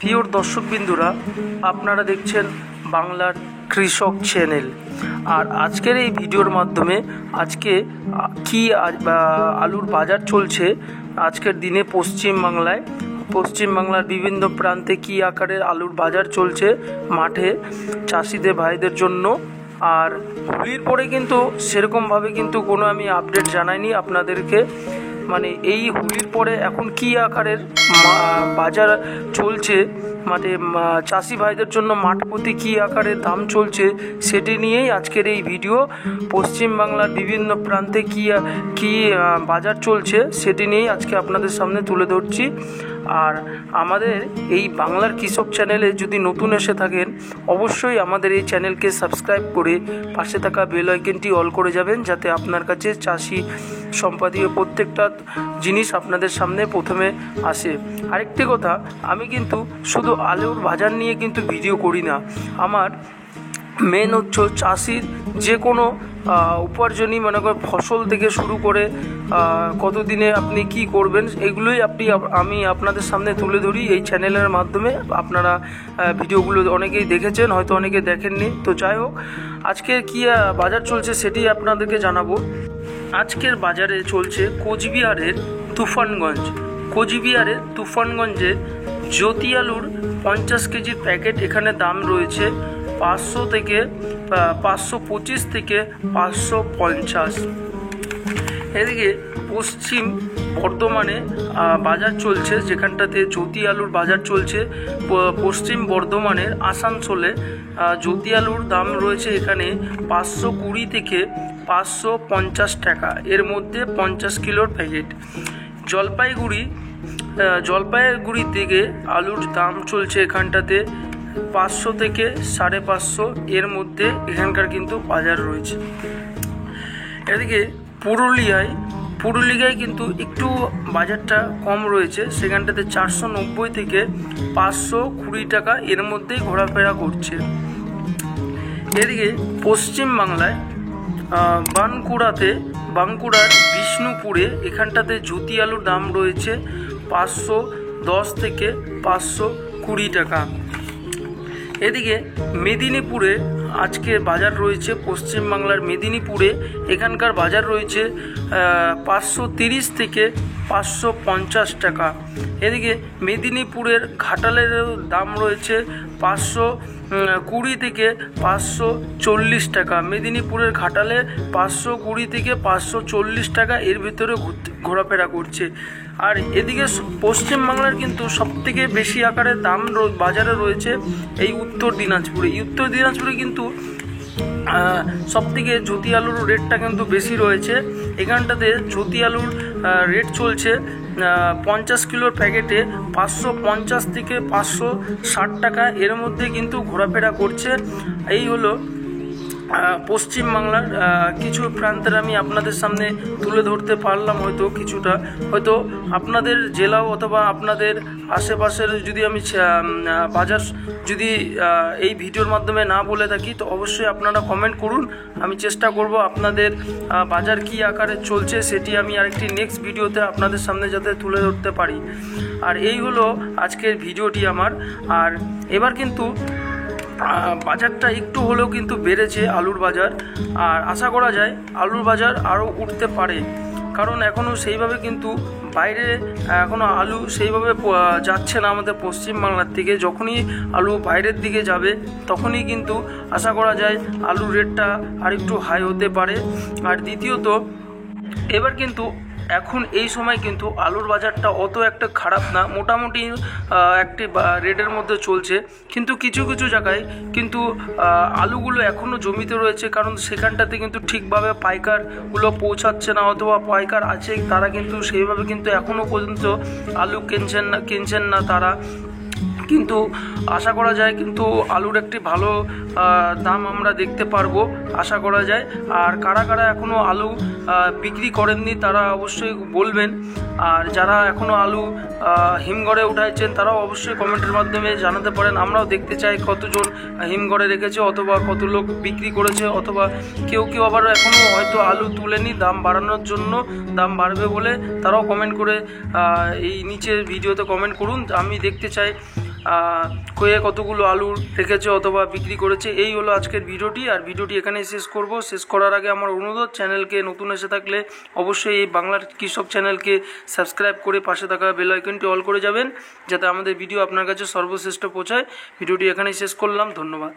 প্রিয় দর্শকবিন্দুরা, আপনারা দেখছেন বাংলার কৃষক চ্যানেল। আর আজকের এই ভিডিওর মাধ্যমে আজকে কি আলুর বাজার চলছে আজকের দিনে পশ্চিমবাংলার বিভিন্ন প্রান্তে কি আকারের আলুর বাজার চলছে মাঠে চাষিদের ভাইদের জন্য। আর হোলির পরে কিন্তু সেরকমভাবে কিন্তু কোনো আমি আপডেট জানাইনি আপনাদেরকে, মানে এই হোলির পরে এখন কি আকারের বাজার চলছে, মানে চাষি ভাইদের জন্য মাঠ প্রতি কী আকারের দাম চলছে সেটি নিয়েই আজকের এই ভিডিও। পশ্চিমবাংলার বিভিন্ন প্রান্তে কী বাজার চলছে সেটি নিয়েই আজকে আপনাদের সামনে তুলে ধরছি। আর আমাদের এই বাংলার কৃষক চ্যানেলে যদি নতুন এসে থাকেন, অবশ্যই আমাদের এই চ্যানেলকে সাবস্ক্রাইব করে পাশে থাকা বেল আইকনটি অল করে যাবেন, যাতে আপনার কাছে চাষি সম্পাদীয় প্রত্যেকটা জিনিস আপনাদের সামনে প্রথমে আসে। আরেকটি কথা, আমি কিন্তু শুধু আলুর বাজার নিয়ে কিন্তু ভিডিও করি না। আমার মেন হচ্ছে চাষির যে কোনো উপার্জনই, মনে করেন ফসল থেকে শুরু করে কতদিনে আপনি কি করবেন, এগুলোই আমি আপনাদের সামনে তুলে ধরি এই চ্যানেলের মাধ্যমে। আপনারা ভিডিওগুলো অনেকেই দেখেছেন, হয়তো অনেকে দেখেননি। তো যাই হোক, আজকে কী বাজার চলছে সেটি আপনাদেরকে জানাবো। আজকের বাজারে চলছে কোচবিহারের তুফানগঞ্জে জ্যোতি আলুর 50 কেজির প্যাকেট। এখানে দাম রয়েছে 500 থেকে 525 থেকে 550। এদিকে পশ্চিম বর্ধমানে বাজার চলছে, যেখানটাতে জ্যোতি আলুর বাজার চলছে। পশ্চিম বর্ধমানের আসানসোলে জ্যোতি আলুর দাম রয়েছে এখানে 520 থেকে 550 টাকা, এর মধ্যে 50 কিলোর প্যাকেট। জলপাইগুড়ি থেকে আলুর দাম চলছে এখানটাতে 500 থেকে 550, এর মধ্যে এখানকার কিন্তু বাজার রয়েছে। এদিকে পুরুলিয়ায় কিন্তু একটু বাজারটা কম রয়েছে, সেখানটাতে 490 থেকে 520 টাকা, এর মধ্যেই ঘোরাফেরা করছে। এদিকে পশ্চিমবাংলায় বাঁকুড়ার বিষ্ণুপুরে এখানটাতে জ্যোতি আলুর দাম রয়েছে 510 থেকে 520 টাকা। এদিকে মেদিনীপুরে আজকে বাজার রয়েছে, পশ্চিমবাংলার মেদিনীপুরে এখানকার বাজার রয়েছে 530 থেকে 550 টাকা। এদিকে মেদিনীপুরের ঘাটালের দাম রয়েছে 520 থেকে 540 টাকা। মেদিনীপুরের ঘাটালে 520 থেকে 540 টাকা, এর ভিতরে ঘোরাফেরা করছে। আর এদিকে পশ্চিমবাংলার কিন্তু সবথেকে বেশি আকারে দাম বাজারে রয়েছে এই উত্তর দিনাজপুরে কিন্তু সবথেকে জ্যোতি আলুর রেটটা কিন্তু বেশি রয়েছে। এখানটাতে জ্যোতি আলুর রেট চলছে 50 কিলোর প্যাকেটে 550 থেকে 560 টাকা, এর মধ্যে কিন্তু ঘোরাফেরা করছে। এই হলো পশ্চিমবাংলার কিছু প্রান্তের আমি আপনাদের সামনে তুলে ধরতে পারলাম। হয়তো আপনাদের জেলাও অথবা আপনাদের আশেপাশের যদি আমি বাজার যদি এই ভিডিওর মাধ্যমে না বলে থাকি, তো অবশ্যই আপনারা কমেন্ট করুন। আমি চেষ্টা করব আপনাদের বাজার কী আকারে চলছে সেটি আমি আরেকটি নেক্সট ভিডিওতে আপনাদের সামনে যাতে তুলে ধরতে পারি। আর এই হলো আজকের ভিডিওটি আমার। আর এবার কিন্তু বাজারটা একটু হলেও কিন্তু বেড়েছে আলুর বাজার, আর আশা করা যায় আলুর বাজার আরও উঠতে পারে, কারণ এখনও সেইভাবে কিন্তু বাইরে এখনও আলু সেইভাবে যাচ্ছে না আমাদের পশ্চিমবাংলার থেকে। যখনই আলু বাইরের দিকে যাবে তখনই কিন্তু আশা করা যায় আলুর রেটটা আর একটু হাই হতে পারে। আর দ্বিতীয়ত, এবার কিন্তু এখন এই সময় কিন্তু আলুর বাজারটা অত একটা খারাপ না, মোটামুটি একটি রেটের মধ্যে চলছে। কিন্তু কিছু জায়গায় কিন্তু আলুগুলো এখনও জমিতে রয়েছে, কারণ সেখানটাতে কিন্তু ঠিকভাবে পাইকারগুলো পৌঁছাচ্ছে না, অথবা পাইকার আছে তারা কিন্তু সেইভাবে কিন্তু এখনও পর্যন্ত আলু কিনছেন না তারা। কিন্তু আশা করা যায় কিন্তু আলুর একটি ভালো দাম আমরা দেখতে পারবো, আশা করা যায়। আর কারা এখনও আলু বিক্রি করেননি তারা অবশ্যই বলবেন। আর যারা এখনও আলু হিমঘরে উঠাইছেন তারাও অবশ্যই কমেন্টের মাধ্যমে জানাতে পারেন। আমরাও দেখতে চাই কতজন হিমঘরে রেখেছে, অথবা কত লোক বিক্রি করেছে, অথবা কেউ আবার এখনও হয়তো আলু তুলেনি দাম বাড়ানোর জন্য, দাম বাড়বে বলে। তারাও কমেন্ট করে এই নিচে ভিডিওতে কমেন্ট করুন, আমি দেখতে চাই কয়ে কতগুলো আলু রেখেছে অথবা বিক্রি করেছে। এই হলো আজকের ভিডিওটি, আর ভিডিওটি এখানেই শেষ করব। শেষ করার আগে আমার অনুরোধ, চ্যানেলকে নতুন এসে থাকলে অবশ্যই এই বাংলার কৃষক চ্যানেলকে সাবস্ক্রাইব করে পাশে থাকা বেল আইকনটি অল করে যাবেন, যাতে আমাদের ভিডিও আপনার কাছে সর্বশ্রেষ্ঠ পৌঁছায়। ভিডিওটি এখানেই শেষ করলাম, ধন্যবাদ।